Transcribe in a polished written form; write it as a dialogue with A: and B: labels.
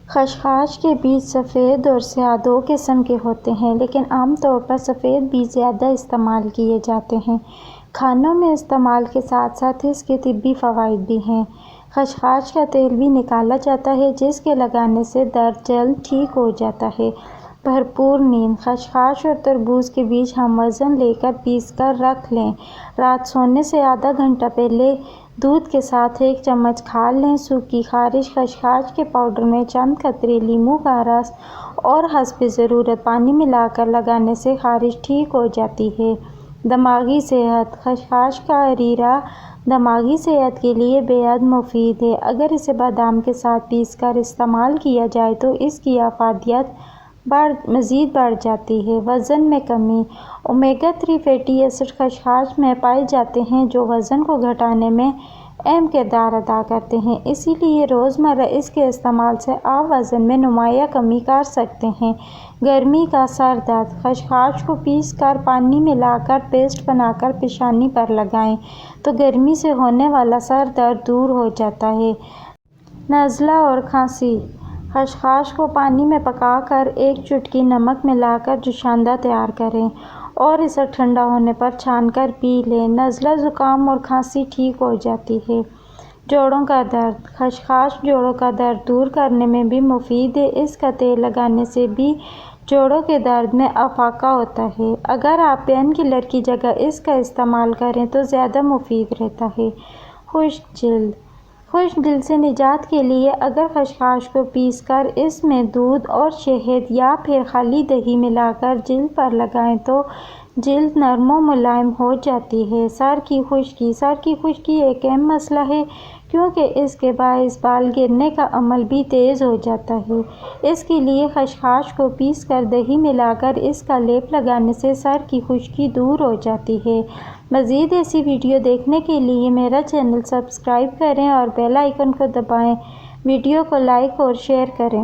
A: خشخاش کے بیج سفید اور سیاہ دو قسم کے ہوتے ہیں، لیکن عام طور پر سفید بیج زیادہ استعمال کیے جاتے ہیں۔ کھانوں میں استعمال کے ساتھ ساتھ اس کے طبی فوائد بھی ہیں۔ خشخاش کا تیل بھی نکالا جاتا ہے، جس کے لگانے سے درد جلد ٹھیک ہو جاتا ہے۔ بھرپور نیند۔ خشخاش اور تربوز کے بیج ہم وزن لے کر پیس کر رکھ لیں۔ رات سونے سے آدھا گھنٹہ پہلے دودھ کے ساتھ 1 چمچ کھا لیں۔ سوکھی خارش۔ خشخاش کے پاؤڈر میں چند قطرے لیموں کا رس اور حسب ضرورت پانی ملا کر لگانے سے خارش ٹھیک ہو جاتی ہے۔ دماغی صحت۔ خشخاش کا اریرہ دماغی صحت کے لیے بے حد مفید ہے۔ اگر اسے بادام کے ساتھ پیس کر استعمال کیا جائے تو اس کی افادیت مزید بڑھ جاتی ہے۔ وزن میں کمی۔ اومیگا 3 فیٹی ایسڈ خشخاش میں پائے جاتے ہیں، جو وزن کو گھٹانے میں اہم کردار ادا کرتے ہیں۔ اسی لیے روزمرہ اس کے استعمال سے آپ وزن میں نمایاں کمی کر سکتے ہیں۔ گرمی کا سر درد۔ خشخاش کو پیس کر پانی ملا کر پیسٹ بنا کر پیشانی پر لگائیں تو گرمی سے ہونے والا سر درد دور ہو جاتا ہے۔ نزلہ اور کھانسی۔ خشخاش کو پانی میں پکا کر 1 چٹکی نمک ملا کر جوشاندہ تیار کریں اور اسے ٹھنڈا ہونے پر چھان کر پی لیں۔ نزلہ، زکام اور کھانسی ٹھیک ہو جاتی ہے۔ جوڑوں کا درد۔ خشخاش جوڑوں کا درد دور کرنے میں بھی مفید ہے۔ اس کا تیل لگانے سے بھی جوڑوں کے درد میں افاقہ ہوتا ہے۔ اگر آپ پین کلر کی جگہ اس کا استعمال کریں تو زیادہ مفید رہتا ہے۔ خشک جلد۔ خشک جلد سے نجات کے لیے اگر خشخاش کو پیس کر اس میں دودھ اور شہد یا پھر خالی دہی ملا کر جلد پر لگائیں تو جلد نرم و ملائم ہو جاتی ہے۔ سر کی خشکی۔ سر کی خشکی ایک اہم مسئلہ ہے کیونکہ اس کے باعث بال گرنے کا عمل بھی تیز ہو جاتا ہے۔ اس کے لیے خشخاش کو پیس کر دہی ملا کر اس کا لیپ لگانے سے سر کی خشکی دور ہو جاتی ہے۔ مزید ایسی ویڈیو دیکھنے کے لیے میرا چینل سبسکرائب کریں اور بیل آئیکن کو دبائیں۔ ویڈیو کو لائک اور شیئر کریں۔